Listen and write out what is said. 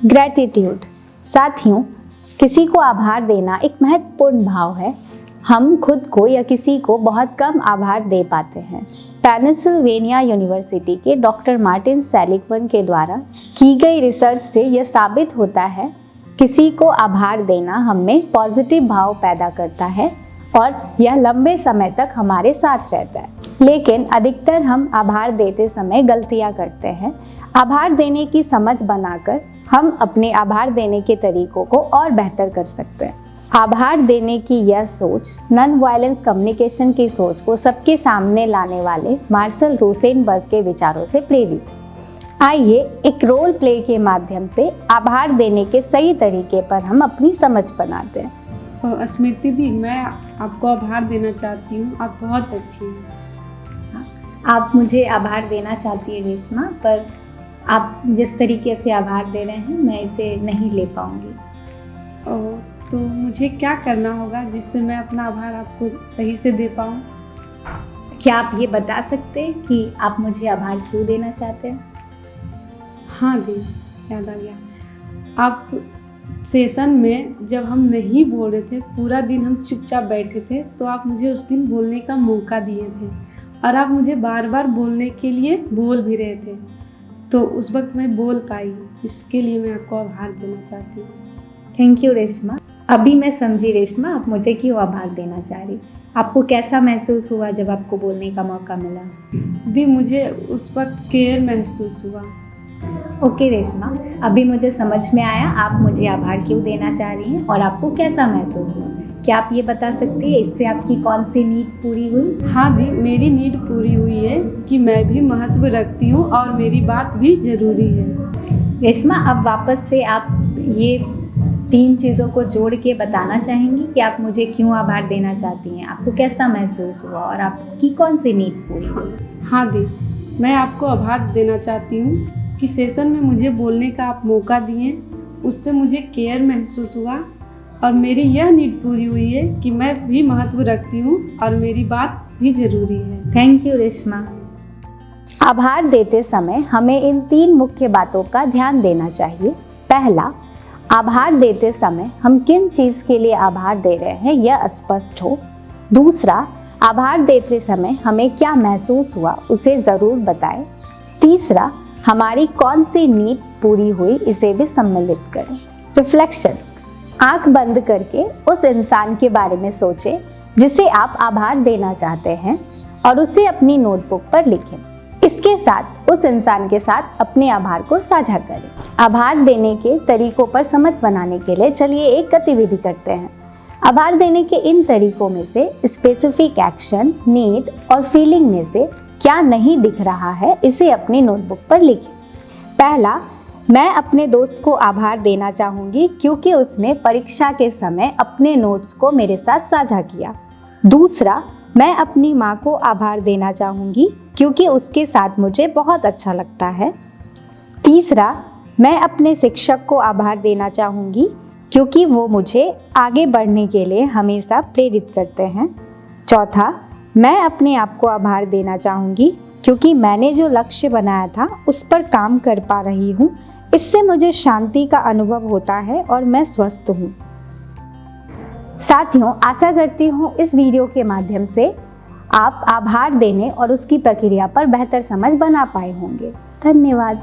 Gratitude. साथियों, किसी को आभार देना एक महत्वपूर्ण भाव है। हम खुद को या किसी को बहुत कम आभार दे पाते हैं। पेनिसिल्वेनिया यूनिवर्सिटी के डॉक्टर मार्टिन सेलिग्मन के द्वारा की गई रिसर्च से यह साबित होता है, किसी को आभार देना हमें पॉजिटिव भाव पैदा करता है और यह लंबे समय तक हमारे साथ रहता है। लेकिन अधिकतर हम आभार देते समय गलतियां करते हैं। आभार देने की समझ बनाकर हम अपने आभार देने के तरीकों को और बेहतर कर सकते हैं। आभार देने की यह सोच नॉन वायलेंस कम्युनिकेशन की सोच को सबके सामने लाने वाले मार्शल रोसेनबर्ग के विचारों से प्रेरित है। आइए एक रोल प्ले के माध्यम से आभार देने के सही तरीके पर हम अपनी समझ बनाते हैं। स्मृति दी, मैं आपको आभार देना चाहती हूँ। आप बहुत अच्छी हैं। आप मुझे आभार देना चाहती है रेशमा, पर आप जिस तरीके से आभार दे रहे हैं मैं इसे नहीं ले पाऊंगी। तो मुझे क्या करना होगा जिससे मैं अपना आभार आपको सही से दे पाऊँ? क्या आप ये बता सकते हैं कि आप मुझे आभार क्यों देना चाहते हैं? हाँ दी, याद आ गया। आप सेशन में जब हम नहीं बोल रहे थे, पूरा दिन हम चुपचाप बैठे थे, तो आप मुझे उस दिन बोलने का मौका दिए थे और आप मुझे बार बार बोलने के लिए बोल भी रहे थे, तो उस वक्त मैं बोल पाई। इसके लिए मैं आपको आभार देना चाहती हूँ। Thank you Reshma. अभी मैं समझी रेशमा, आप मुझे क्यों आभार देना चाह रही। आपको कैसा महसूस हुआ जब आपको बोलने का मौका मिला? दी, मुझे उस वक्त केयर महसूस हुआ। ओके रेशमा, अभी मुझे समझ में आया आप मुझे आभार क्यों देना चाह रही हैं और आपको कैसा महसूस हुआ। क्या आप ये बता सकती है इससे आपकी कौन सी नीड पूरी हुई? हाँ दी, मेरी नीड पूरी हुई है कि मैं भी महत्व रखती हूँ और मेरी बात भी ज़रूरी है। रेशमा, अब वापस से आप ये 3 चीज़ों को जोड़ के बताना चाहेंगी कि आप मुझे क्यों आभार देना चाहती हैं, आपको कैसा महसूस हुआ और आपकी कौन सी नीड पूरी हुई? हाँ दी, मैं आपको आभार देना चाहती हूँ कि सेशन में मुझे बोलने का आप मौका दिए, उससे मुझे केयर महसूस हुआ और मेरी यह नीड पूरी हुई है कि मैं भी महत्व रखती हूँ और मेरी बात भी ज़रूरी है। Thank you Reshma. आभार देते समय हमें इन 3 मुख्य बातों का ध्यान देना चाहिए। पहला, आभार देते समय हम किन चीज़ के लिए आभार दे रहे हैं यह स्पष्ट हो। दूसरा, आभार देते समय हमें क्या महसूस हुआ उसे ज़रूर बताएं। तीसरा, हमारी कौन सी नीड पूरी हुई इसे भी सम्मिलित करें। रिफ्लेक्शन, आंख बंद करके उस इंसान के बारे में सोचें जिसे आप आभार देना चाहते हैं और उसे अपनी नोटबुक पर लिखें। इसके साथ उस इंसान के साथ अपने आभार को साझा करें। आभार देने के तरीकों पर समझ बनाने के लिए चलिए एक गतिविधि करते हैं। आभार देने के इन तरीकों में से स्पेसिफिक एक्शन, नीड और फीलिंग में से क्या नहीं दिख रहा है इसे अपनी नोटबुक पर लिखें। पहला, मैं अपने दोस्त को आभार देना चाहूँगी क्योंकि उसने परीक्षा के समय अपने नोट्स को मेरे साथ साझा किया। दूसरा, मैं अपनी माँ को आभार देना चाहूँगी क्योंकि उसके साथ मुझे बहुत अच्छा लगता है। तीसरा, मैं अपने शिक्षक को आभार देना चाहूँगी क्योंकि वो मुझे आगे बढ़ने के लिए हमेशा प्रेरित करते हैं। चौथा, मैं अपने आप को आभार देना चाहूँगी क्योंकि मैंने जो लक्ष्य बनाया था उस पर काम कर पा रही हूँ। इससे मुझे शांति का अनुभव होता है और मैं स्वस्थ हूँ। साथियों, आशा करती हूँ इस वीडियो के माध्यम से आप आभार देने और उसकी प्रक्रिया पर बेहतर समझ बना पाए होंगे। धन्यवाद।